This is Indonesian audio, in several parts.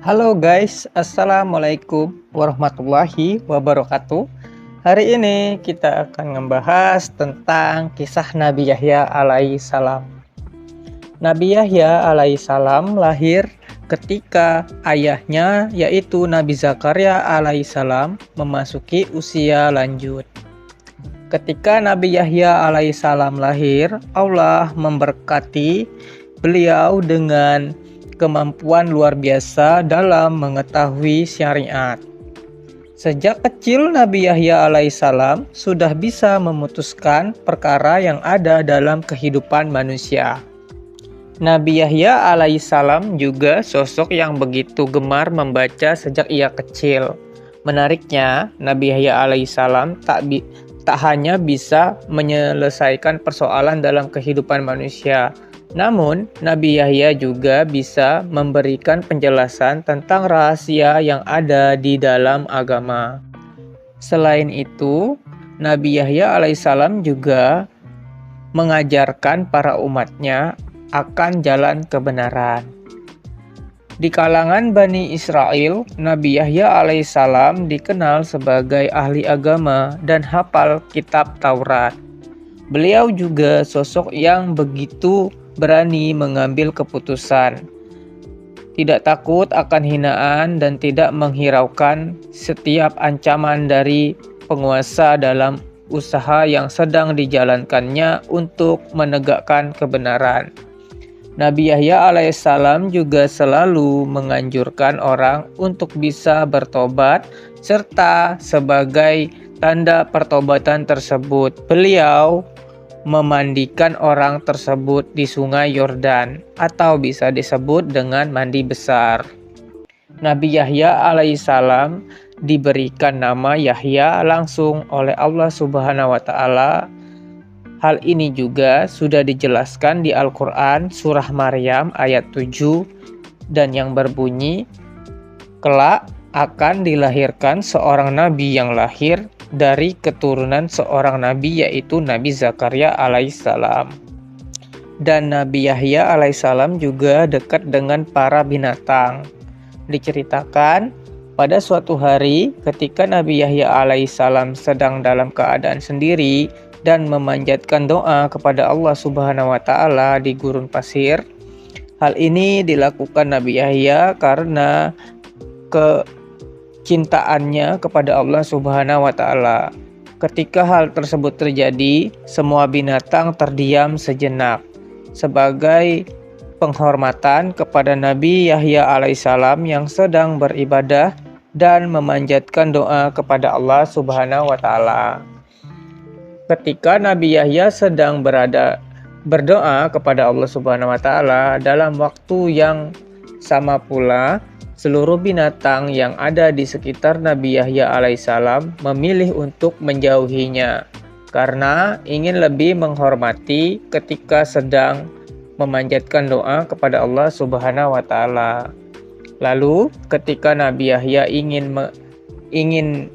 Halo guys, Assalamualaikum warahmatullahi wabarakatuh. Hari ini kita akan membahas tentang kisah Nabi Yahya alaihissalam. Nabi Yahya alaihissalam lahir ketika ayahnya yaitu Nabi Zakaria alaihissalam memasuki usia lanjut. Ketika Nabi Yahya alaihissalam lahir, Allah memberkati beliau dengan kemampuan luar biasa dalam mengetahui syariat. Sejak kecil Nabi Yahya alaihissalam sudah bisa memutuskan perkara yang ada dalam kehidupan manusia. Nabi Yahya alaihissalam juga sosok yang begitu gemar membaca sejak ia kecil. Menariknya, Nabi Yahya alaihissalam tak hanya bisa menyelesaikan persoalan dalam kehidupan manusia, namun, Nabi Yahya juga bisa memberikan penjelasan tentang rahasia yang ada di dalam agama. Selain itu, Nabi Yahya alaihissalam juga mengajarkan para umatnya akan jalan kebenaran. Di kalangan Bani Israel, Nabi Yahya alaihissalam dikenal sebagai ahli agama dan hafal kitab Taurat. Beliau juga sosok yang begitu berani mengambil keputusan, tidak takut akan hinaan dan tidak menghiraukan setiap ancaman dari penguasa dalam usaha yang sedang dijalankannya untuk menegakkan kebenaran. Nabi Yahya alaihissalam juga selalu menganjurkan orang untuk bisa bertobat, serta sebagai tanda pertobatan tersebut, beliau memandikan orang tersebut di sungai Yordan atau bisa disebut dengan mandi besar. Nabi Yahya alaihissalam diberikan nama Yahya langsung oleh Allah Subhanahu wa taala. Hal ini juga sudah dijelaskan di Al-Qur'an surah Maryam ayat 7 dan yang berbunyi, "Kelak akan dilahirkan seorang nabi yang lahir dari keturunan seorang nabi yaitu Nabi Zakaria alaihissalam." Dan Nabi Yahya alaihissalam juga dekat dengan para binatang. Diceritakan pada suatu hari ketika Nabi Yahya alaihissalam sedang dalam keadaan sendiri dan memanjatkan doa kepada Allah Subhanahu wa taala di gurun pasir. Hal ini dilakukan Nabi Yahya karena cintaannya kepada Allah Subhanahu wa taala. Ketika hal tersebut terjadi, semua binatang terdiam sejenak sebagai penghormatan kepada Nabi Yahya alaihissalam yang sedang beribadah dan memanjatkan doa kepada Allah Subhanahu wa taala. Ketika Nabi Yahya sedang berdoa kepada Allah Subhanahu wa taala, dalam waktu yang sama pula seluruh binatang yang ada di sekitar Nabi Yahya alaihissalam memilih untuk menjauhinya karena ingin lebih menghormati ketika sedang memanjatkan doa kepada Allah Subhanahu wa taala. Lalu ketika Nabi Yahya ingin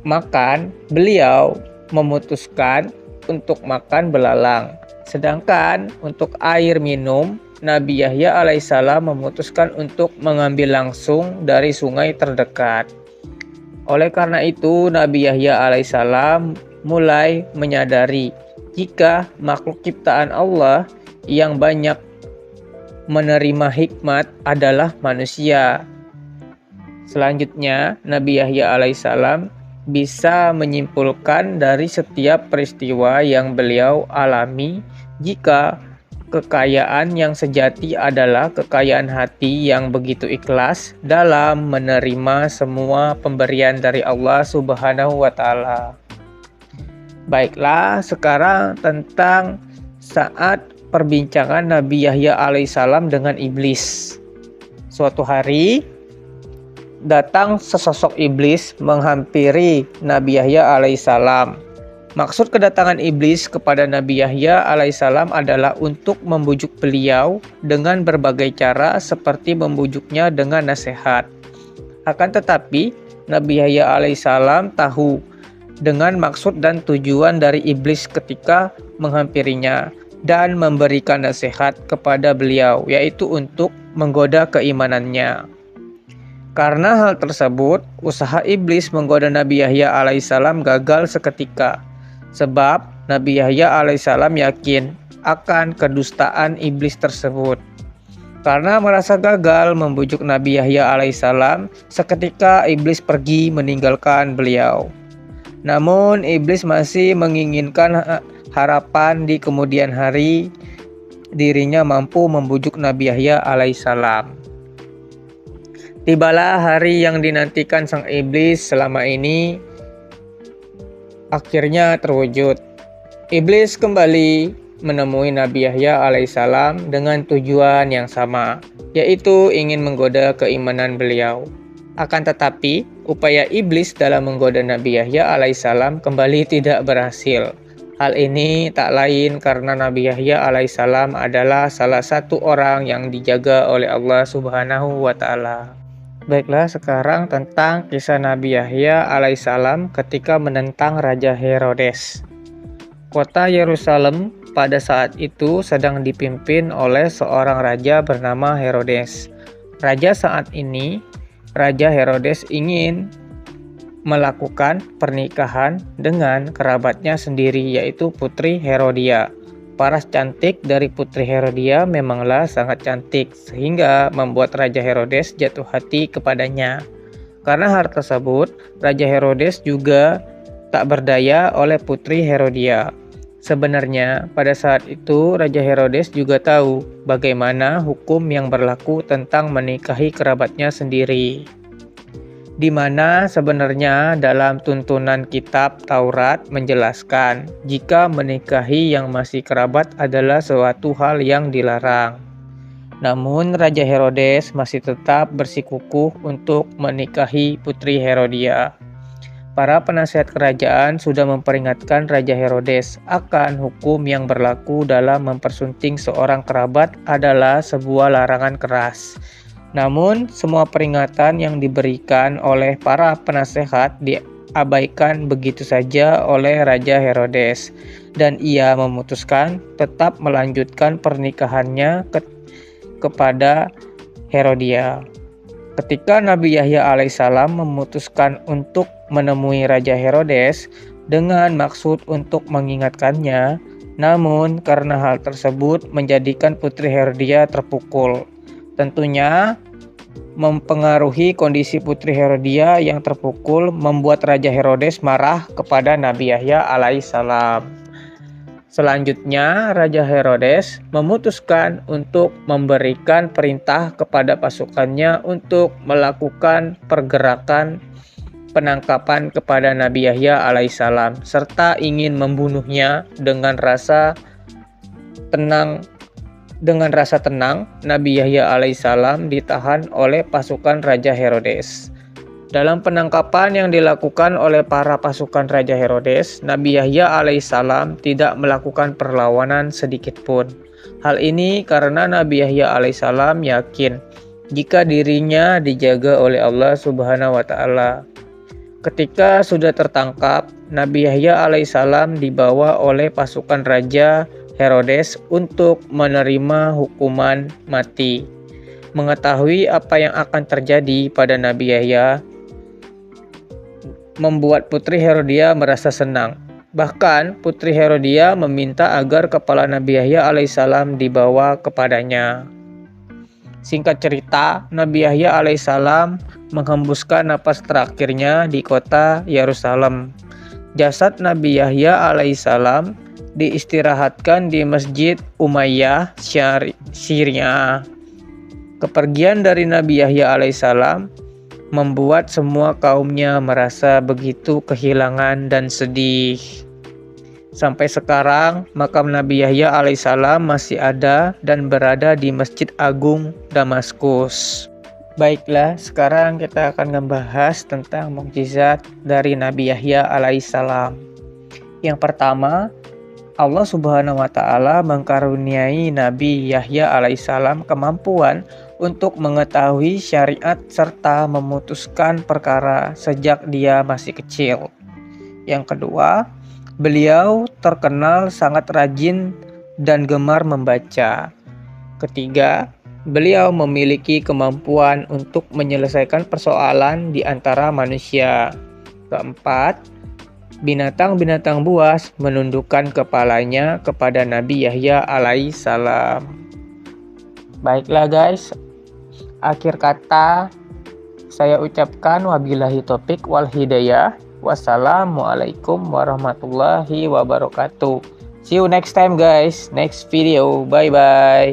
makan, beliau memutuskan untuk makan belalang. Sedangkan untuk air minum, Nabi Yahya alaihissalam memutuskan untuk mengambil langsung dari sungai terdekat. Oleh karena itu, Nabi Yahya alaihissalam mulai menyadari jika makhluk ciptaan Allah yang banyak menerima hikmat adalah manusia. Selanjutnya, Nabi Yahya alaihissalam bisa menyimpulkan dari setiap peristiwa yang beliau alami jika kekayaan yang sejati adalah kekayaan hati yang begitu ikhlas dalam menerima semua pemberian dari Allah Subhanahu wa taala. Baiklah, sekarang tentang saat perbincangan Nabi Yahya alaihissalam dengan iblis. Suatu hari datang sesosok iblis menghampiri Nabi Yahya alaihissalam. Maksud kedatangan iblis kepada Nabi Yahya alaihissalam adalah untuk membujuk beliau dengan berbagai cara seperti membujuknya dengan nasihat. Akan tetapi Nabi Yahya alaihissalam tahu dengan maksud dan tujuan dari iblis ketika menghampirinya dan memberikan nasihat kepada beliau, yaitu untuk menggoda keimanannya. Karena hal tersebut, usaha iblis menggoda Nabi Yahya alaihissalam gagal seketika. Sebab Nabi Yahya alaihissalam yakin akan kedustaan iblis tersebut. Karena merasa gagal membujuk Nabi Yahya alaihissalam, seketika iblis pergi meninggalkan beliau. Namun iblis masih menginginkan harapan di kemudian hari dirinya mampu membujuk Nabi Yahya alaihissalam. Tibalah hari yang dinantikan sang iblis selama ini akhirnya terwujud. Iblis kembali menemui Nabi Yahya alaihissalam dengan tujuan yang sama, yaitu ingin menggoda keimanan beliau. Akan tetapi, upaya iblis dalam menggoda Nabi Yahya alaihissalam kembali tidak berhasil. Hal ini tak lain karena Nabi Yahya alaihissalam adalah salah satu orang yang dijaga oleh Allah Subhanahu wa Ta'ala. Baiklah, sekarang tentang kisah Nabi Yahya alaihissalam ketika menentang Raja Herodes. Kota Yerusalem pada saat itu sedang dipimpin oleh seorang raja bernama Herodes. Raja saat ini, Raja Herodes ingin melakukan pernikahan dengan kerabatnya sendiri, yaitu Putri Herodia. Paras cantik dari Putri Herodia memanglah sangat cantik, sehingga membuat Raja Herodes jatuh hati kepadanya. Karena hal tersebut, Raja Herodes juga tak berdaya oleh Putri Herodia. Sebenarnya, pada saat itu Raja Herodes juga tahu bagaimana hukum yang berlaku tentang menikahi kerabatnya sendiri. Di mana sebenarnya dalam tuntunan kitab Taurat menjelaskan jika menikahi yang masih kerabat adalah suatu hal yang dilarang. Namun Raja Herodes masih tetap bersikukuh untuk menikahi Putri Herodia. Para penasihat kerajaan sudah memperingatkan Raja Herodes akan hukum yang berlaku dalam mempersunting seorang kerabat adalah sebuah larangan keras. Namun, semua peringatan yang diberikan oleh para penasehat diabaikan begitu saja oleh Raja Herodes, dan ia memutuskan tetap melanjutkan pernikahannya kepada Herodia. Ketika Nabi Yahya alaihissalam memutuskan untuk menemui Raja Herodes dengan maksud untuk mengingatkannya, namun karena hal tersebut menjadikan Putri Herodia terpukul. Tentunya mempengaruhi kondisi Putri Herodia yang terpukul membuat Raja Herodes marah kepada Nabi Yahya alaihissalam. Selanjutnya, Raja Herodes memutuskan untuk memberikan perintah kepada pasukannya untuk melakukan pergerakan penangkapan kepada Nabi Yahya alaihissalam serta ingin membunuhnya dengan rasa tenang. Dengan rasa tenang, Nabi Yahya alaihissalam ditahan oleh pasukan Raja Herodes. Dalam penangkapan yang dilakukan oleh para pasukan Raja Herodes, Nabi Yahya alaihissalam tidak melakukan perlawanan sedikit pun. Hal ini karena Nabi Yahya alaihissalam yakin jika dirinya dijaga oleh Allah Subhanahu wa Ta'ala. Ketika sudah tertangkap, Nabi Yahya alaihissalam dibawa oleh pasukan Raja Herodes untuk menerima hukuman mati. Mengetahui apa yang akan terjadi pada Nabi Yahya membuat Putri Herodia merasa senang. Bahkan Putri Herodia meminta agar kepala Nabi Yahya alaihissalam dibawa kepadanya. Singkat cerita, Nabi Yahya alaihissalam menghembuskan napas terakhirnya di kota Yerusalem. Jasad Nabi Yahya alaihissalam diistirahatkan di Masjid Umayyah Syria. Kepergian dari Nabi Yahya alaihissalam membuat semua kaumnya merasa begitu kehilangan dan sedih. Sampai sekarang, makam Nabi Yahya alaihissalam masih ada dan berada di Masjid Agung Damaskus. Baiklah, sekarang kita akan membahas tentang mukjizat dari Nabi Yahya alaihissalam. Yang pertama, Allah Subhanahu wa Ta'ala mengkaruniai Nabi Yahya alaihissalam kemampuan untuk mengetahui syariat serta memutuskan perkara sejak dia masih kecil. Yang kedua, beliau terkenal sangat rajin dan gemar membaca. Ketiga, Beliau memiliki kemampuan untuk menyelesaikan persoalan di antara manusia. Keempat, binatang-binatang buas menundukkan kepalanya kepada Nabi Yahya alaihissalam. Baiklah guys, akhir kata saya ucapkan wabillahi taufiq wal hidayah. Wassalamualaikum warahmatullahi wabarakatuh. See you next time guys, next video. Bye bye.